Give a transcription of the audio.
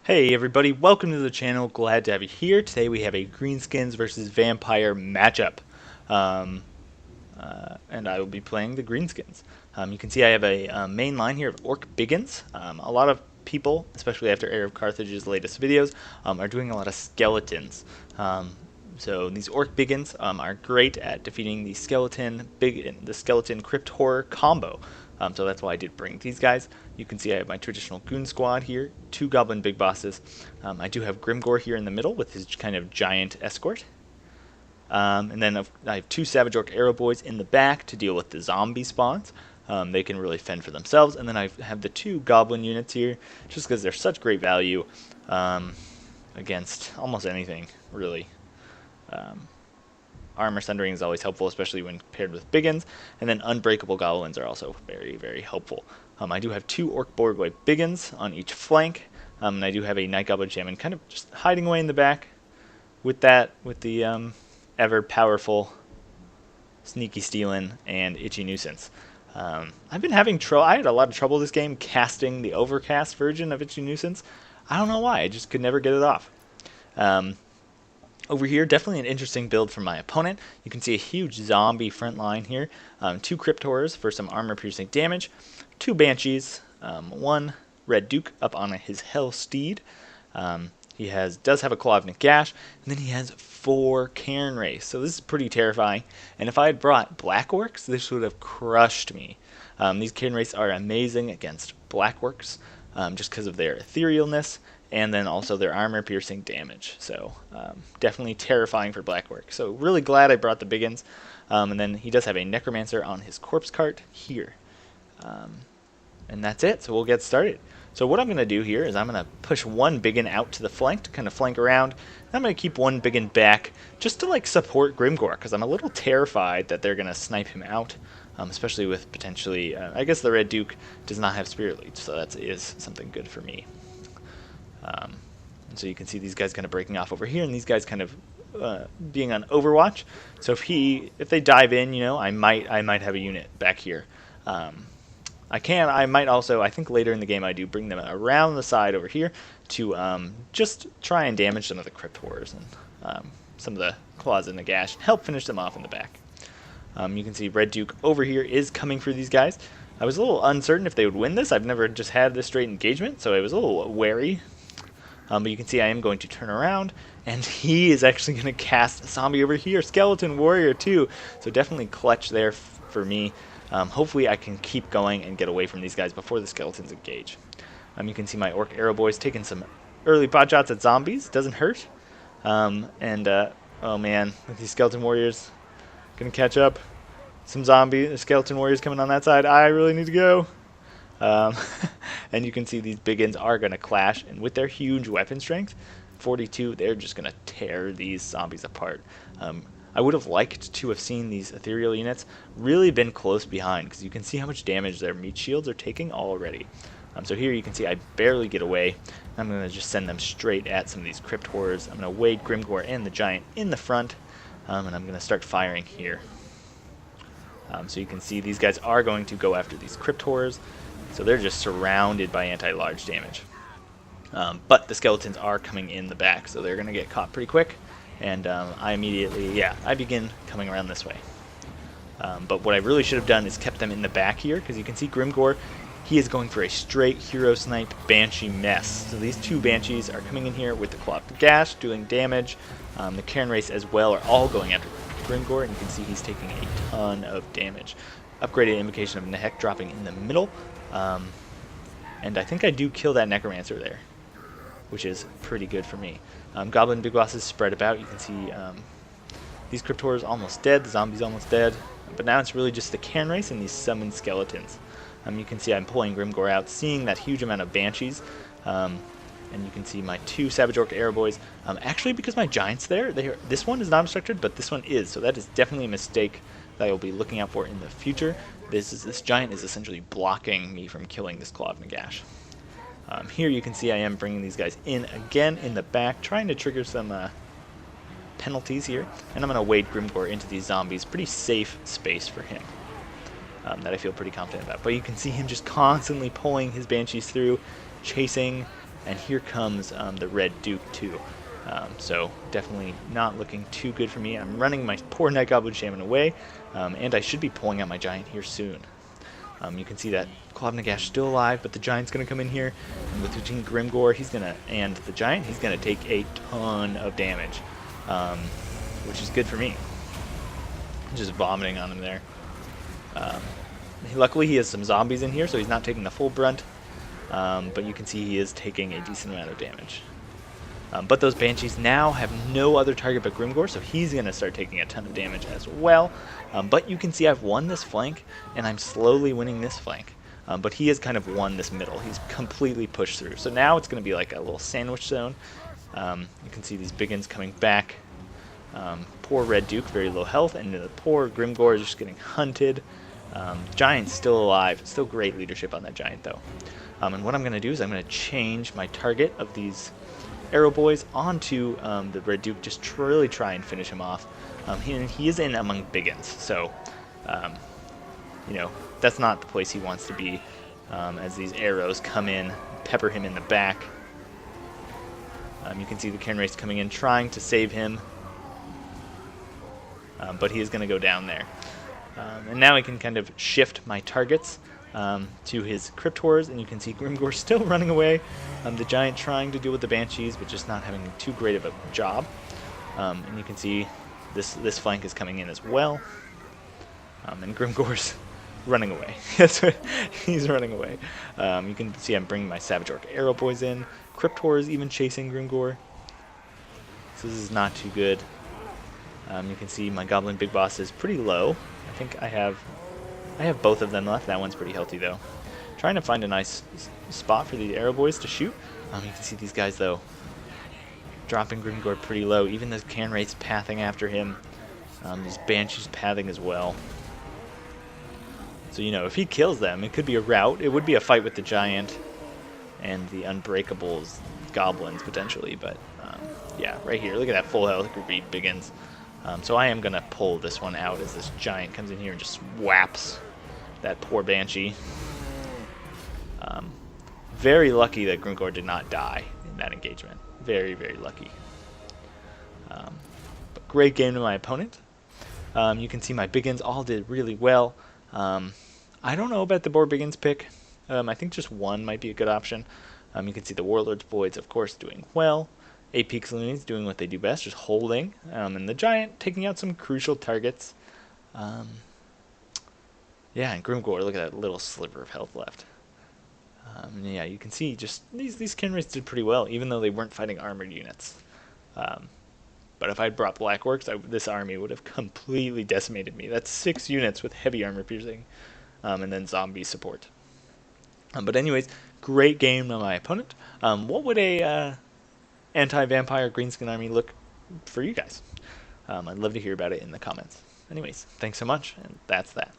Hey everybody, welcome to the channel. Glad to have you here. Today we have a Greenskins versus Vampire matchup. Um, and I will be playing the Greenskins. You can see I have a main line here of Orc Biggins. A lot of people, especially after Heir of Carthage's latest videos, are doing a lot of skeletons. So these Orc Biggins are great at defeating the skeleton Crypt Horror combo. So that's why I did bring these guys. You can see I have my traditional Goon Squad here, 2 Goblin Big Bosses. I do have Grimgor here in the middle with his kind of giant escort. And then I have 2 Savage Orc Arrow Boys in the back to deal with the zombie spawns. They can really fend for themselves. And then I have the 2 Goblin units here, just because they're such great value against almost anything, really. Armor Sundering is always helpful, especially when paired with Biggins, and then Unbreakable Goblins are also very, very helpful. I do have 2 Orc Boardway Biggins on each flank, and I do have a Night Goblin Shaman kind of just hiding away in the back with the ever-powerful Sneaky Stealin' and Itchy Nuisance. I've been having trouble. I had a lot of trouble this game casting the Overcast version of Itchy Nuisance. I don't know why, I just could never get it off. Over here, definitely an interesting build for my opponent. You can see a huge zombie front line here. 2 Crypt Horrors for some armor-piercing damage. 2 Banshees. 1 Red Duke up on his Hell Steed. He does have a Claw of Nagash. And then he has 4 Cairn Wraiths. So this is pretty terrifying. And if I had brought Black Orcs, this would have crushed me. These Cairn Wraiths are amazing against Black Orcs, just because of their etherealness, and then also their armor-piercing damage. So definitely terrifying for Black Orc. So really glad I brought the Biggins. And then he does have a Necromancer on his corpse cart here. And that's it, so we'll get started. So what I'm going to do here is I'm going to push 1 Biggin out to the flank to kind of flank around. And I'm going to keep 1 Biggin back just to like support Grimgor, because I'm a little terrified that they're going to snipe him out. Especially with potentially, I guess the Red Duke does not have Spirit Leech, so that is something good for me. And so you can see these guys kind of breaking off over here, and these guys kind of being on Overwatch. So if they dive in, I might have a unit back here. I might also, I think later in the game I do bring them around the side over here to just try and damage some of the Crypt Horrors and some of the Claws in the Gash, help finish them off in the back. You can see Red Duke over here is coming for these guys. I was a little uncertain if they would win this. I've never just had this straight engagement, so I was a little wary. But you can see I am going to turn around, and he is actually going to cast a zombie over here, Skeleton Warrior too. So definitely clutch there for me. Hopefully I can keep going and get away from these guys before the skeletons engage. You can see my Orc Arrow Boys taking some early pot shots at zombies. Doesn't hurt. Oh man, with these Skeleton Warriors, gonna catch up. Some skeleton warriors coming on that side. I really need to go. And you can see these Biggins are going to clash, and with their huge weapon strength, 42, they're just going to tear these zombies apart. I would have liked to have seen these ethereal units really been close behind, because you can see how much damage their meat shields are taking already. So here you can see I barely get away. I'm going to just send them straight at some of these Crypt Horrors. I'm going to wade Grimgor and the Giant in the front, and I'm going to start firing here. So you can see these guys are going to go after these Crypt Horrors. So they're just surrounded by anti-large damage. But the skeletons are coming in the back, so they're going to get caught pretty quick. And I begin coming around this way. But what I really should have done is kept them in the back here, because you can see Grimgor, he is going for a straight hero snipe Banshee mess. So these 2 Banshees are coming in here with the Claw of Gash, doing damage. The Cairn Wraiths as well are all going after Grimgor, and you can see he's taking a ton of damage. Upgraded Invocation of Nehek dropping in the middle. And I think I do kill that Necromancer there, which is pretty good for me. Goblin Big Bosses spread about. You can see these Crypt Horrors almost dead, the zombies almost dead. But now it's really just the Cairn Wraiths and these summoned skeletons. You can see I'm pulling Grimgor out, seeing that huge amount of Banshees. And you can see my 2 Savage Orc Arrow Boys. Actually, because my Giant's there, this one is not obstructed, but this one is. So that is definitely a mistake that I will be looking out for in the future. This Giant is essentially blocking me from killing this Claw of Nagash. Here you can see I am bringing these guys in again in the back, trying to trigger some penalties here. And I'm going to wade Grimgor into these zombies. Pretty safe space for him. That I feel pretty confident about. But you can see him just constantly pulling his Banshees through, chasing and here comes the Red Duke too. So definitely not looking too good for me. I'm running my poor Night Goblin Shaman away, and I should be pulling out my Giant here soon. You can see that Claw of Nagash still alive, but the Giant's going to come in here, and with between Grimgore, and the Giant, he's going to take a ton of damage, which is good for me. Just vomiting on him there. Luckily, he has some zombies in here, so he's not taking the full brunt, but you can see he is taking a decent amount of damage. But those Banshees now have no other target but Grimgore, so he's going to start taking a ton of damage as well. But you can see I've won this flank, and I'm slowly winning this flank. But he has kind of won this middle. He's completely pushed through. So now it's going to be like a little sandwich zone. You can see these biggins coming back. Poor Red Duke, very low health, and the poor Grimgore is just getting hunted. Giant's still alive. Still great leadership on that Giant, though. And what I'm going to do is I'm going to change my target of these Arrow Boys onto the Red Duke, just to really try and finish him off. He is in among biggins, so you know, that's not the place he wants to be, as these arrows come in, pepper him in the back. You can see the Cairn Wraiths coming in, trying to save him, but he is going to go down there. And now I can kind of shift my targets to his Crypt Horrors, and you can see Grimgore still running away. The Giant trying to deal with the Banshees, but just not having too great of a job. And you can see this flank is coming in as well. And Grimgore's running away. He's running away. You can see I'm bringing my Savage Orc Arrow Boys in. Crypt Horrors even chasing Grimgore. So this is not too good. You can see my Goblin Big Boss is pretty low. I think I have both of them left. That one's pretty healthy, though. Trying to find a nice spot for the Arrow Boys to shoot. You can see these guys, though, dropping Grimgore pretty low. Even the Cairn Wraiths pathing after him. These Banshees pathing as well. So, you know, if he kills them, it could be a rout. It would be a fight with the Giant and the Unbreakables Goblins, potentially. But, yeah, right here. Look at that full health group begins. So I am going to pull this one out as this Giant comes in here and just whaps that poor Banshee. Very lucky that Grimgore did not die in that engagement. Very, very lucky. But great game to my opponent. You can see my biggins all did really well. I don't know about the Boar Biggins pick. I think just one might be a good option. You can see the Warlord's Voids, of course, doing well. Apex Loonies doing what they do best, just holding. And the Giant taking out some crucial targets. Yeah, and Grimgore, look at that little sliver of health left. Yeah, you can see just these Cairn Wraiths did pretty well, even though they weren't fighting armored units. But if I'd brought Black Orcs, this army would have completely decimated me. That's 6 units with heavy armor piercing, and then zombie support. But anyways, great game on my opponent. What would a anti-vampire greenskin army look for you guys? I'd love to hear about it in the comments. Anyways, thanks so much, and that's that.